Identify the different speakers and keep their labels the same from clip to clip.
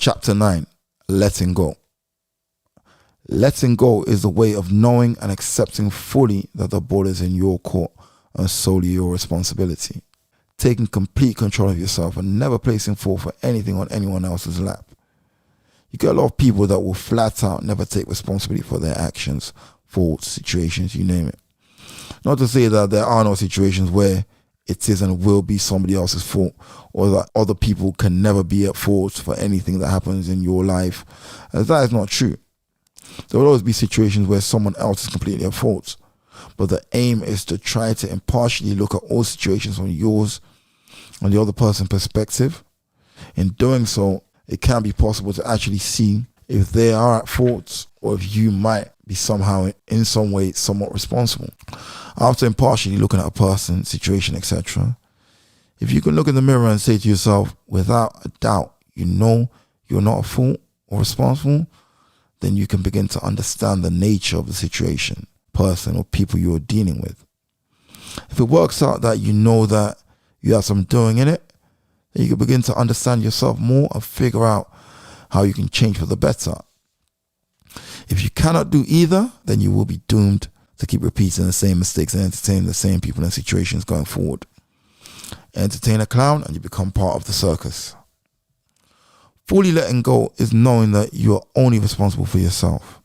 Speaker 1: Chapter 9, Letting Go. Letting go is the way of knowing and accepting fully that the ball is in your court and solely your responsibility. Taking complete control of yourself and never placing fault for anything on anyone else's lap. You get a lot of people that will flat out never take responsibility for their actions, faults, situations, you name it. Not to say that there are no situations where it is and will be somebody else's fault, or that other people can never be at fault for anything that happens in your life, as that is not true. There will always be situations where someone else is completely at fault, but the aim is to try to impartially look at all situations from yours and the other person's perspective. In doing so, it can be possible to actually see if they are at fault or if you might be somehow, in some way, somewhat responsible. After impartially looking at a person, situation, etc., if you can look in the mirror and say to yourself, without a doubt, you know you're not at fault or responsible, then you can begin to understand the nature of the situation, person, or people you're dealing with. If it works out that you know that you have some doing in it, then you can begin to understand yourself more and figure out how you can change for the better. If you cannot do either, then you will be doomed to keep repeating the same mistakes and entertaining the same people and situations going forward. Entertain a clown and you become part of the circus. Fully letting go is knowing that you are only responsible for yourself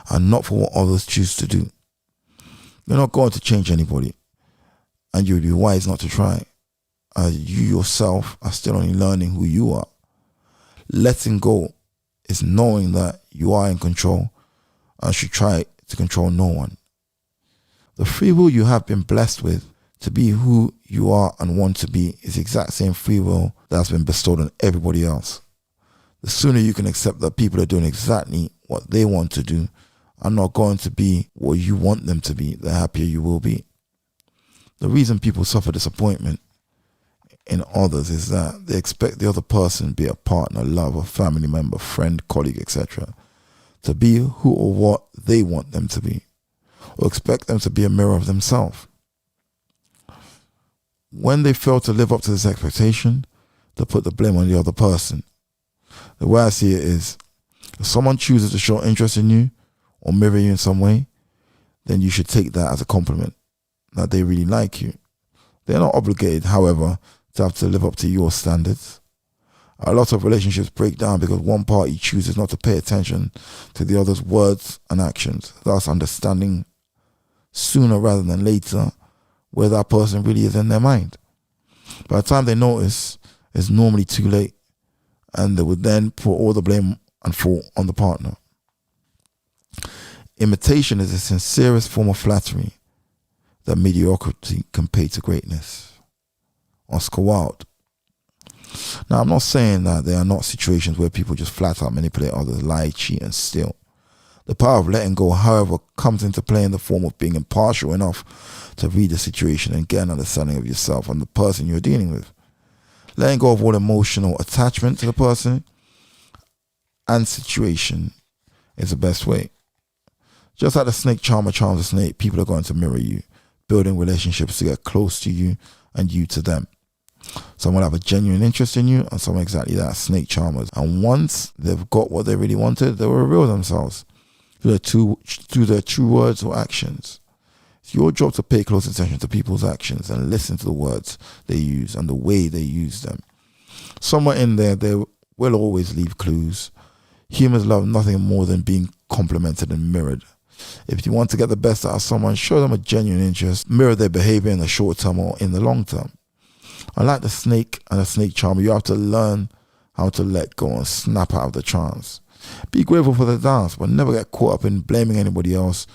Speaker 1: and not for what others choose to do. You're not going to change anybody, and you would be wise not to try, as you yourself are still only learning who you are. Letting go is knowing that you are in control and should try to control no one. The free will you have been blessed with to be who you are and want to be is the exact same free will that has been bestowed on everybody else. The sooner you can accept that people are doing exactly what they want to do and not going to be what you want them to be, the happier you will be. The reason people suffer disappointment in others is that they expect the other person, be a partner, lover, family member, friend, colleague, etc., to be who or what they want them to be, or expect them to be a mirror of themselves. When they fail to live up to this expectation, they put the blame on the other person. The way I see it is, if someone chooses to show interest in you or mirror you in some way, then you should take that as a compliment, that they really like you. They're not obligated, however, to have to live up to your standards. A lot of relationships break down because one party chooses not to pay attention to the other's words and actions, thus understanding sooner rather than later where that person really is in their mind. By the time they notice, it's normally too late, and they would then put all the blame and fault on the partner. Imitation is the sincerest form of flattery that mediocrity can pay to greatness. Oscar Wilde. Now, I'm not saying that there are not situations where people just flat out manipulate others, lie, cheat, and steal. The power of letting go, however, comes into play in the form of being impartial enough to read the situation and get an understanding of yourself and the person you're dealing with. Letting go of all emotional attachment to the person and situation is the best way. Just like the snake charmer charms a snake, people are going to mirror you, building relationships to get close to you and you to them. Some will have a genuine interest in you and some exactly that, snake charmers. And once they've got what they really wanted, they will reveal themselves through their true words or actions. It's your job to pay close attention to people's actions and listen to the words they use and the way they use them. Somewhere in there, they will always leave clues. Humans love nothing more than being complimented and mirrored. If you want to get the best out of someone, show them a genuine interest, mirror their behavior in the short term or in the long term. Unlike the snake and the snake charmer, you have to learn how to let go and snap out of the trance. Be grateful for the dance, but never get caught up in blaming anybody else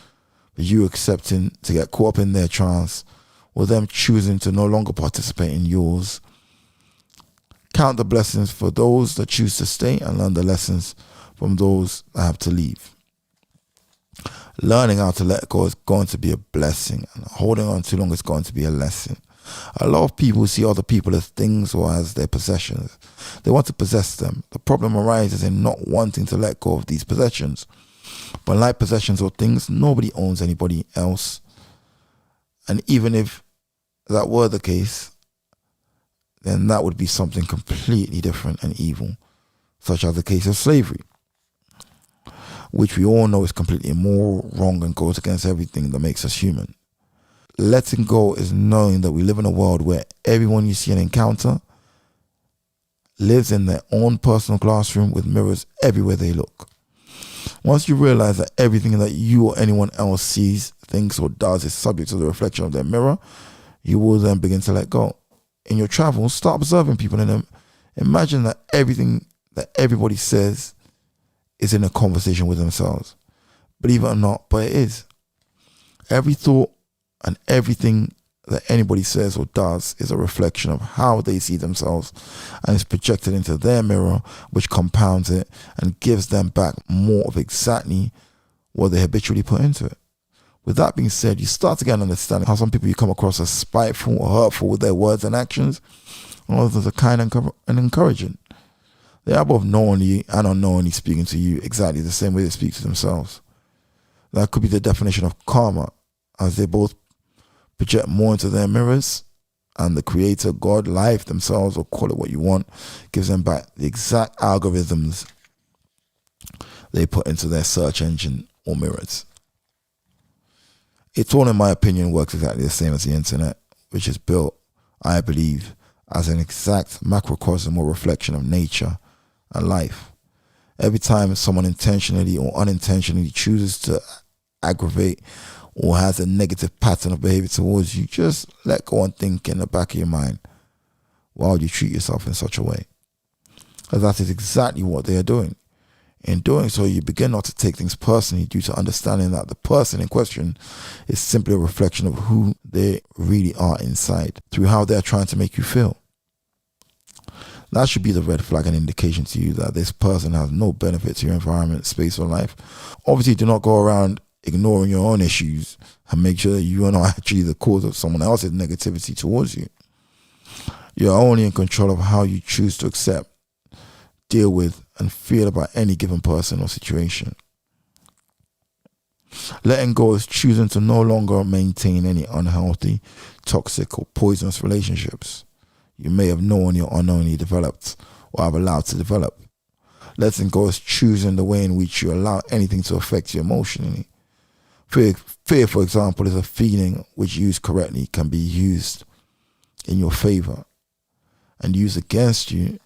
Speaker 1: for you accepting to get caught up in their trance or them choosing to no longer participate in yours. Count the blessings for those that choose to stay and learn the lessons from those that have to leave. Learning how to let go is going to be a blessing, and holding on too long is going to be a lesson. A lot of people see other people as things or as their possessions. They want to possess them. The problem arises in not wanting to let go of these possessions. But like possessions or things, nobody owns anybody else. And even if that were the case, then that would be something completely different and evil. such as the case of slavery, which we all know is completely immoral, wrong, and goes against everything that makes us human. Letting go is knowing that we live in a world where everyone you see and encounter lives in their own personal classroom with mirrors everywhere they look. Once you realize that everything that you or anyone else sees, thinks, or does is subject to the reflection of their mirror, you will then begin to let go. In your travels, start observing people and imagine that everything that everybody says is in a conversation with themselves. Believe it or not, but it is. Every thought and everything that anybody says or does is a reflection of how they see themselves, and is projected into their mirror, which compounds it and gives them back more of exactly what they habitually put into it. With that being said, you start to get an understanding how some people you come across as spiteful or hurtful with their words and actions, and others are kind and encouraging. They are both knowingly and unknowingly speaking to you exactly the same way they speak to themselves. That could be the definition of karma, as they both project more into their mirrors, and the creator, God, life themselves, or call it what you want, gives them back the exact algorithms they put into their search engine or mirrors. It all, in my opinion, works exactly the same as the internet, which is built, I believe, as an exact macrocosm or reflection of nature and life. Every time someone intentionally or unintentionally chooses to aggravate or has a negative pattern of behavior towards you, just let go and think in the back of your mind, why would you treat yourself in such a way? Because that is exactly what they are doing. In doing so, you begin not to take things personally due to understanding that the person in question is simply a reflection of who they really are inside through how they are trying to make you feel. That should be the red flag and indication to you that this person has no benefit to your environment, space, or life. Obviously, do not go around ignoring your own issues and make sure that you are not actually the cause of someone else's negativity towards you. You are only in control of how you choose to accept, deal with, and feel about any given person or situation. Letting go is choosing to no longer maintain any unhealthy, toxic, or poisonous relationships you may have knowingly or unknowingly developed or have allowed to develop. Letting go is choosing the way in which you allow anything to affect you emotionally. Fear, for example, is a feeling which, used correctly, can be used in your favor, and used against you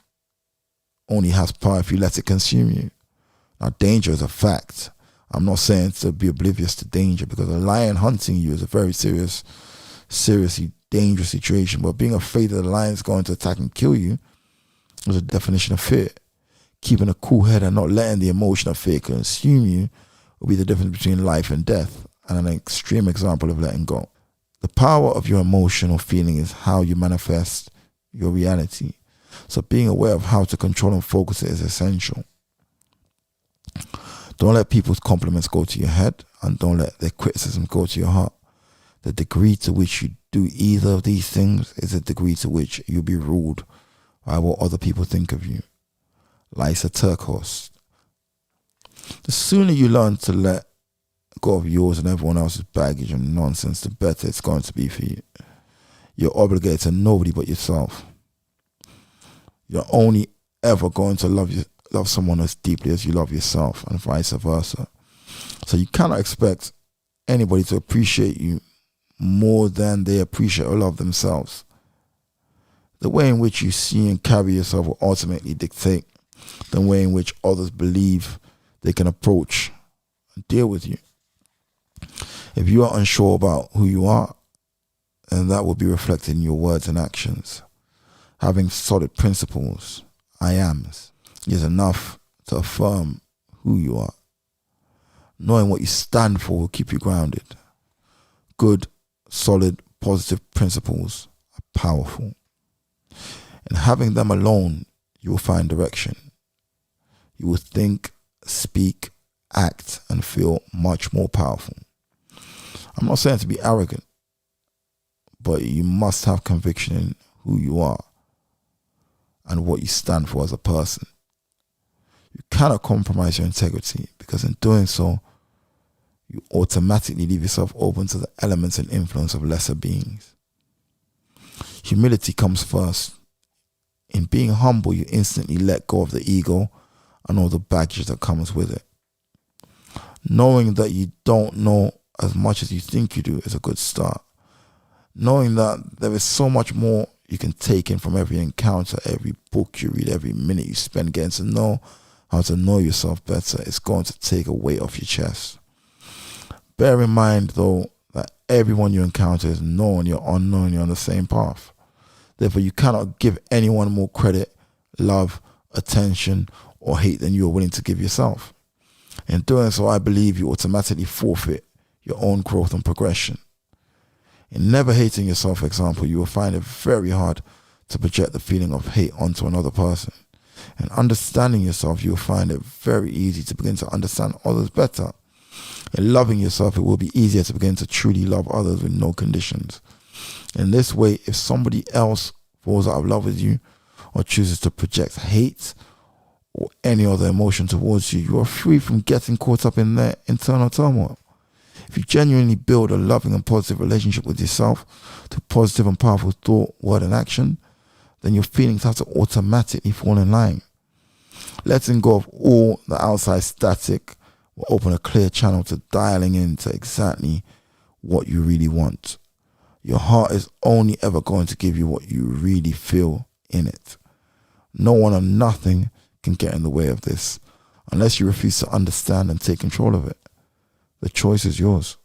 Speaker 1: only has power if you let it consume you. Now, danger is a fact. I'm not saying to be oblivious to danger, because a lion hunting you is a very seriously dangerous situation, but being afraid that the lion is going to attack and kill you is a definition of fear. Keeping a cool head and not letting the emotion of fear consume you will be the difference between life and death, and an extreme example of letting go. The power of your emotion or feeling is how you manifest your reality. So being aware of how to control and focus it is essential. Don't let people's compliments go to your head, and don't let their criticism go to your heart. The degree to which you do either of these things is the degree to which you'll be ruled by what other people think of you. Life's a turquoise. The sooner you learn to let go of yours and everyone else's baggage and nonsense, the better it's going to be for you. You're obligated to nobody but yourself. You're only ever going to love someone as deeply as you love yourself, and vice versa. So you cannot expect anybody to appreciate you more than they appreciate or love themselves. The way in which you see and carry yourself will ultimately dictate the way in which others believe they can approach and deal with you. If you are unsure about who you are, then that will be reflected in your words and actions. Having solid principles, I ams, is enough to affirm who you are. Knowing what you stand for will keep you grounded. Good, solid, positive principles are powerful. And having them alone, you will find direction. You will think, speak, act, and feel much more powerful. I'm not saying to be arrogant, but you must have conviction in who you are and what you stand for as a person. You cannot compromise your integrity, because in doing so, you automatically leave yourself open to the elements and influence of lesser beings. Humility comes first. In being humble, you instantly let go of the ego and all the baggage that comes with it. Knowing that you don't know as much as you think you do is a good start. Knowing that there is so much more you can take in from every encounter, every book you read, every minute you spend getting to know how to know yourself better is going to take a weight off your chest. Bear in mind, though, that everyone you encounter is known, you're unknown, you're on the same path. Therefore, you cannot give anyone more credit, love, attention, or hate than you are willing to give yourself. In doing so, I believe you automatically forfeit your own growth and progression. In never hating yourself, for example, you will find it very hard to project the feeling of hate onto another person. In understanding yourself, you will find it very easy to begin to understand others better. In loving yourself, it will be easier to begin to truly love others with no conditions. In this way, if somebody else falls out of love with you or chooses to project hate or any other emotion towards you, you are free from getting caught up in their internal turmoil. If you genuinely build a loving and positive relationship with yourself through positive and powerful thought, word, and action, then your feelings have to automatically fall in line. Letting go of all the outside static will open a clear channel to dialing into exactly what you really want. Your heart is only ever going to give you what you really feel in it. No one or nothing can get in the way of this unless you refuse to understand and take control of it. The choice is yours.